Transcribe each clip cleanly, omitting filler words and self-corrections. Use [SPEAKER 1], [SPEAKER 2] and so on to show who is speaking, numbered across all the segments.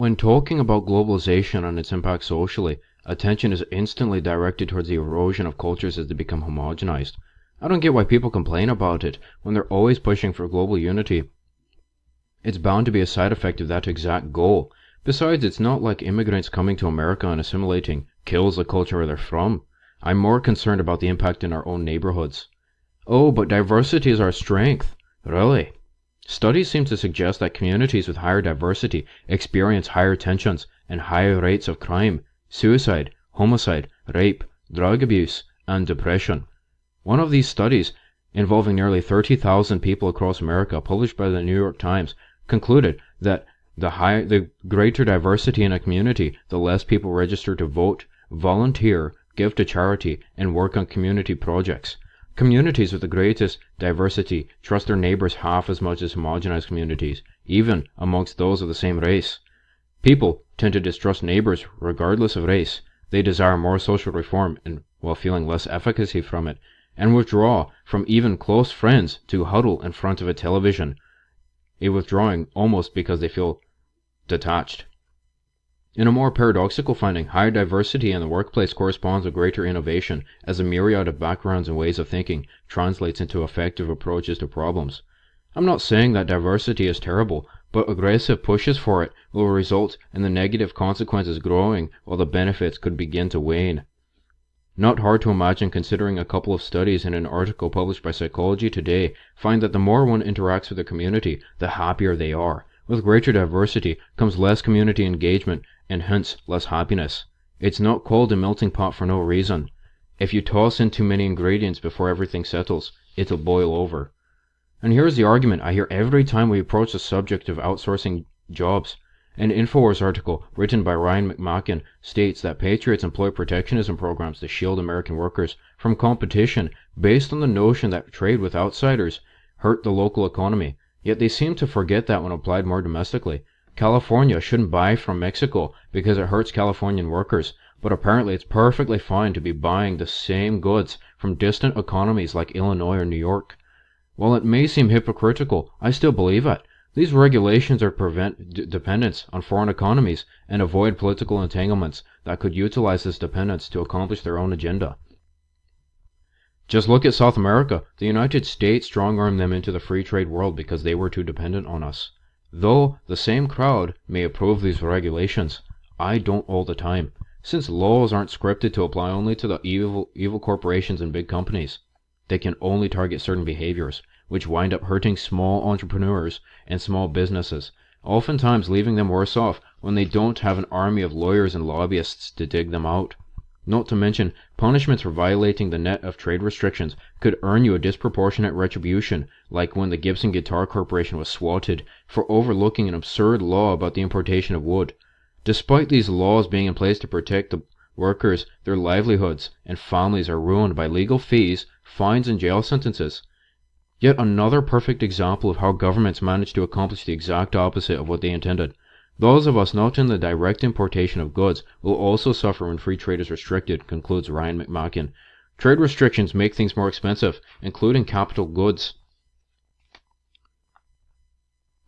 [SPEAKER 1] When talking about globalization and its impact socially, attention is instantly directed towards the erosion of cultures as they become homogenized. I don't get why people complain about it when they're always pushing for global unity. It's bound to be a side effect of that exact goal. Besides, it's not like immigrants coming to America and assimilating kills the culture where they're from. I'm more concerned about the impact in our own neighborhoods. Oh, but diversity is our strength. Really? Studies seem to suggest that communities with higher diversity experience higher tensions and higher rates of crime, suicide, homicide, rape, drug abuse, and depression. One of these studies, involving nearly 30,000 people across America, published by the New York Times, concluded that the greater diversity in a community, the less people register to vote, volunteer, give to charity, and work on community projects. Communities with the greatest diversity trust their neighbors half as much as homogenized communities, even amongst those of the same race. People tend to distrust neighbors regardless of race. They desire more social reform and while feeling less efficacy from it, and withdraw from even close friends to huddle in front of a television, withdrawing almost because they feel detached. In a more paradoxical finding, higher diversity in the workplace corresponds with greater innovation, as a myriad of backgrounds and ways of thinking translates into effective approaches to problems. I'm not saying that diversity is terrible, but aggressive pushes for it will result in the negative consequences growing while the benefits could begin to wane. Not hard to imagine, considering a couple of studies in an article published by Psychology Today find that the more one interacts with the community, the happier they are. With greater diversity comes less community engagement and hence less happiness. It's not called a melting pot for no reason. If you toss in too many ingredients before everything settles, it'll boil over. And here's the argument I hear every time we approach the subject of outsourcing jobs. An InfoWars article written by Ryan McMacken states that patriots employ protectionism programs to shield American workers from competition based on the notion that trade with outsiders hurt the local economy. Yet they seem to forget that when applied more domestically. California shouldn't buy from Mexico because it hurts Californian workers, but apparently it's perfectly fine to be buying the same goods from distant economies like Illinois or New York. While it may seem hypocritical, I still believe it. These regulations are prevent dependence on foreign economies and avoid political entanglements that could utilize this dependence to accomplish their own agenda. Just look at South America. The United States strong-armed them into the free trade world because they were too dependent on us. Though the same crowd may approve these regulations, I don't all the time, since laws aren't scripted to apply only to the evil corporations and big companies. They can only target certain behaviors, which wind up hurting small entrepreneurs and small businesses, oftentimes leaving them worse off when they don't have an army of lawyers and lobbyists to dig them out. Not to mention, punishments for violating the net of trade restrictions could earn you a disproportionate retribution, like when the Gibson Guitar Corporation was swatted for overlooking an absurd law about the importation of wood. Despite these laws being in place to protect the workers, their livelihoods and families are ruined by legal fees, fines, and jail sentences. Yet another perfect example of how governments manage to accomplish the exact opposite of what they intended. Those of us not in the direct importation of goods will also suffer when free trade is restricted, concludes Ryan McMacken. Trade restrictions make things more expensive, including capital goods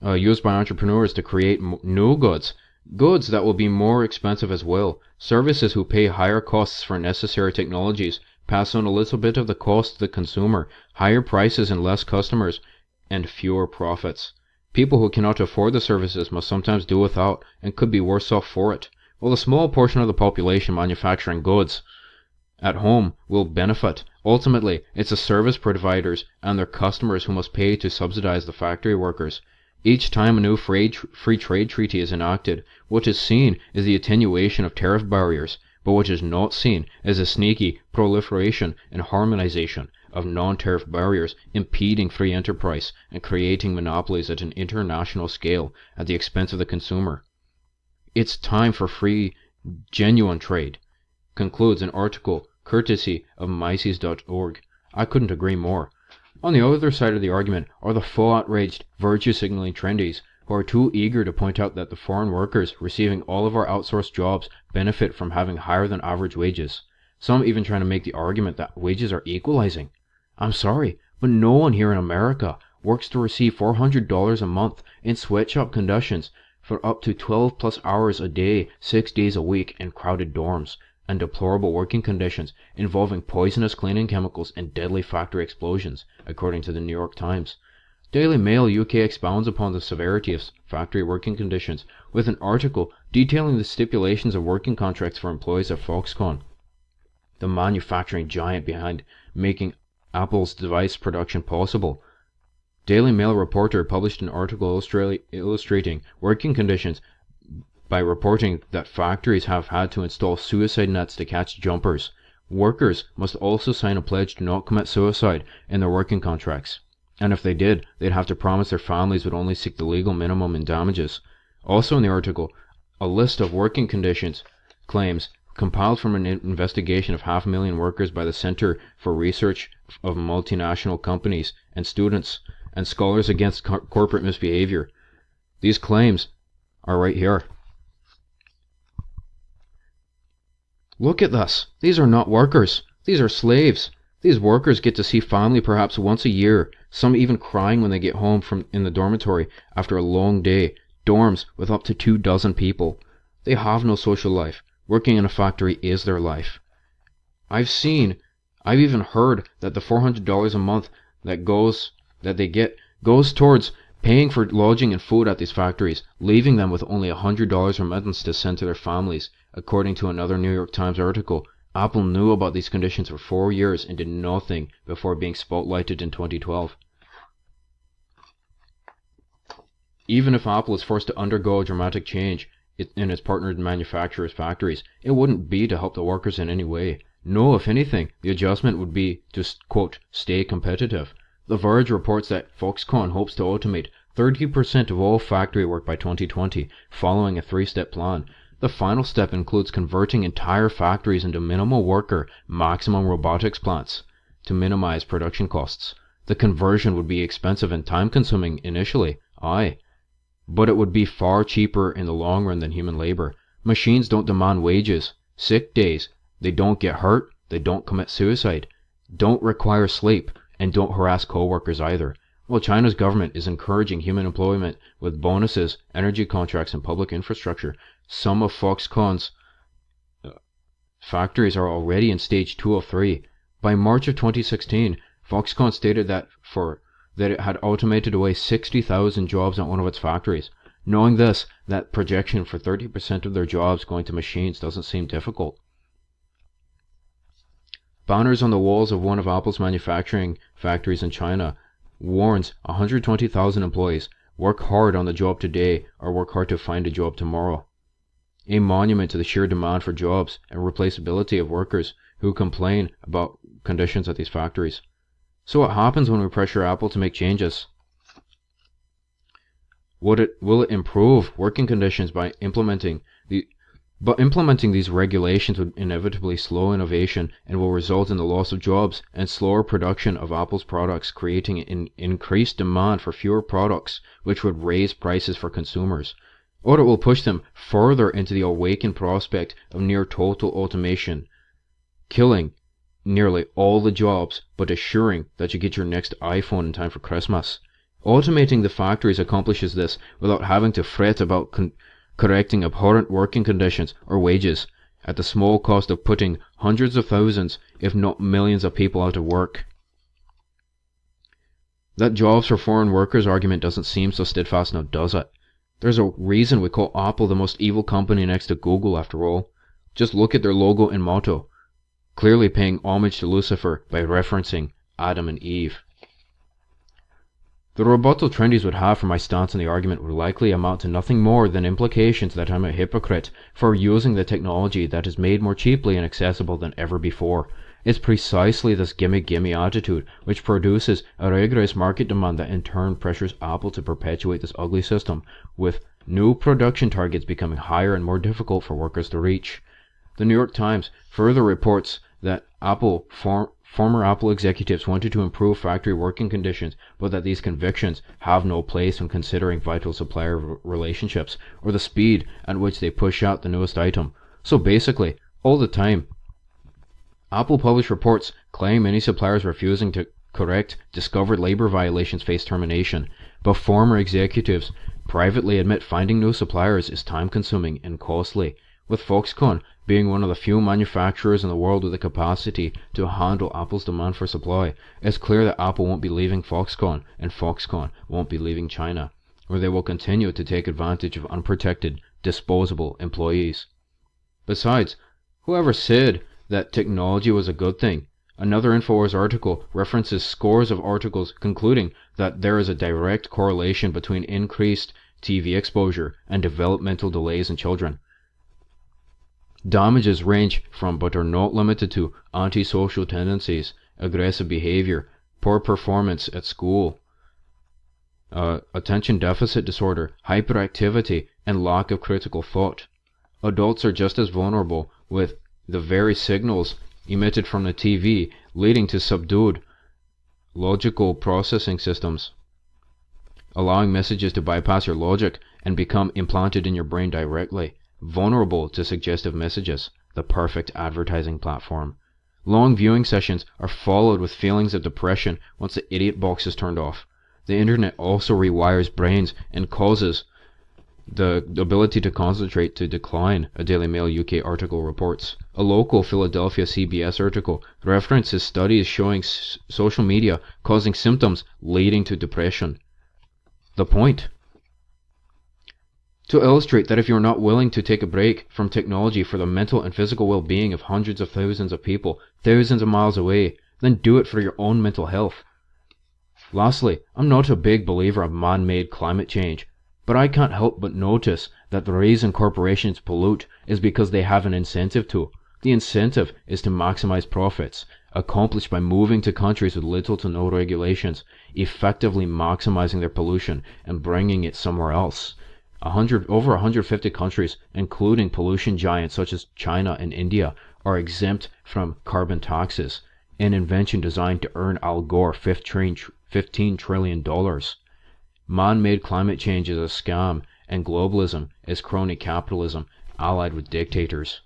[SPEAKER 1] used by entrepreneurs to create new goods. Goods that will be more expensive as well. Services who pay higher costs for necessary technologies pass on a little bit of the cost to the consumer, higher prices and less customers, and fewer profits. People who cannot afford the services must sometimes do without and could be worse off for it, while a small portion of the population manufacturing goods at home will benefit. Ultimately, it's the service providers and their customers who must pay to subsidize the factory workers. Each time a new free trade treaty is enacted, what is seen is the attenuation of tariff barriers, but what is not seen is a sneaky proliferation and harmonization of non-tariff barriers impeding free enterprise and creating monopolies at an international scale at the expense of the consumer. It's time for free, genuine trade, concludes an article courtesy of Mises.org. I couldn't agree more. On the other side of the argument are the full outraged virtue-signaling trendies who are too eager to point out that the foreign workers receiving all of our outsourced jobs benefit from having higher than average wages. Some even trying to make the argument that wages are equalizing. I'm sorry, but no one here in America works to receive $400 a month in sweatshop conditions for up to 12 plus hours a day, 6 days a week in crowded dorms, and deplorable working conditions involving poisonous cleaning chemicals and deadly factory explosions, according to the New York Times. Daily Mail UK expounds upon the severity of factory working conditions with an article detailing the stipulations of working contracts for employees at Foxconn, the manufacturing giant behind making Apple's device production possible. Daily Mail reporter published an article illustrating working conditions by reporting that factories have had to install suicide nets to catch jumpers. Workers must also sign a pledge to not commit suicide in their working contracts, and if they did, they'd have to promise their families would only seek the legal minimum in damages. Also in the article, a list of working conditions claims compiled from an investigation of 500,000 workers by the Center for Research of Multinational Companies and students and scholars against corporate misbehavior. These claims are right here. Look at this. These are not workers. These are slaves. These workers get to see family perhaps once a year, some even crying when they get home from in the dormitory after a long day, dorms with up to 24 people. They have no social life. Working in a factory is their life. I've even heard that the $400 a month that they get goes towards paying for lodging and food at these factories, leaving them with only $100 remittance to send to their families. According to another New York Times article, Apple knew about these conditions for 4 years and did nothing before being spotlighted in 2012. Even if Apple is forced to undergo a dramatic change in its partnered manufacturers' factories, it wouldn't be to help the workers in any way. No, if anything, the adjustment would be to, quote, stay competitive. The Verge reports that Foxconn hopes to automate 30% of all factory work by 2020, following a 3-step plan. The final step includes converting entire factories into minimal worker, maximum robotics plants to minimize production costs. The conversion would be expensive and time-consuming initially, aye, but it would be far cheaper in the long run than human labor. Machines don't demand wages, sick days, they don't get hurt, they don't commit suicide, don't require sleep, and don't harass co-workers either. While China's government is encouraging human employment with bonuses, energy contracts, and public infrastructure, some of Foxconn's factories are already in stage 2 of 3. By March of 2016, Foxconn stated that it had automated away 60,000 jobs at one of its factories. Knowing this, that projection for 30% of their jobs going to machines doesn't seem difficult. Banners on the walls of one of Apple's manufacturing factories in China warns 120,000 employees, work hard on the job today or work hard to find a job tomorrow. A monument to the sheer demand for jobs and replaceability of workers who complain about conditions at these factories. So what happens when we pressure Apple to make changes? Will it improve working conditions by implementing these regulations would inevitably slow innovation and will result in the loss of jobs and slower production of Apple's products, creating an increased demand for fewer products, which would raise prices for consumers. Or it will push them further into the awakened prospect of near total automation, killing nearly all the jobs but assuring that you get your next iPhone in time for Christmas. Automating the factories accomplishes this without having to fret about correcting abhorrent working conditions or wages, at the small cost of putting hundreds of thousands, if not millions of people out of work. That jobs for foreign workers argument doesn't seem so steadfast now, does it? There's a reason we call Apple the most evil company next to Google, after all. Just look at their logo and motto, clearly paying homage to Lucifer by referencing Adam and Eve. The rebuttal trendies would have for my stance on the argument would likely amount to nothing more than implications that I'm a hypocrite for using the technology that is made more cheaply and accessible than ever before. It's precisely this gimme attitude which produces a rigorous market demand that in turn pressures Apple to perpetuate this ugly system, with new production targets becoming higher and more difficult for workers to reach. The New York Times further reports that former Apple executives wanted to improve factory working conditions, but that these convictions have no place when considering vital supplier relationships or the speed at which they push out the newest item. So basically, all the time, Apple published reports claiming many suppliers refusing to correct discovered labor violations face termination. but former executives privately admit finding new suppliers is time-consuming and costly, with Foxconn being one of the few manufacturers in the world with the capacity to handle Apple's demand for supply. It's clear that Apple won't be leaving Foxconn, and Foxconn won't be leaving China, where they will continue to take advantage of unprotected, disposable employees. Besides, whoever said that technology was a good thing? Another InfoWars article references scores of articles concluding that there is a direct correlation between increased TV exposure and developmental delays in children. Damages range from but are not limited to antisocial tendencies, aggressive behavior, poor performance at school, attention deficit disorder, hyperactivity, and lack of critical thought. Adults are just as vulnerable, with the very signals emitted from the TV leading to subdued logical processing systems, allowing messages to bypass your logic and become implanted in your brain directly, vulnerable to suggestive messages, the perfect advertising platform. Long viewing sessions are followed with feelings of depression once the idiot box is turned off. The internet also rewires brains and causes the ability to concentrate to decline, a Daily Mail UK article reports. A local Philadelphia CBS article references studies showing social media causing symptoms leading to depression. The point? To illustrate that if you're not willing to take a break from technology for the mental and physical well-being of hundreds of thousands of people thousands of miles away, then do it for your own mental health. Lastly, I'm not a big believer of man-made climate change, but I can't help but notice that the reason corporations pollute is because they have an incentive to. The incentive is to maximize profits, accomplished by moving to countries with little to no regulations, effectively maximizing their pollution and bringing it somewhere else. Over 150 countries, including pollution giants such as China and India, are exempt from carbon taxes, an invention designed to earn Al Gore $15 trillion. Man-made climate change is a scam, and globalism is crony capitalism allied with dictators.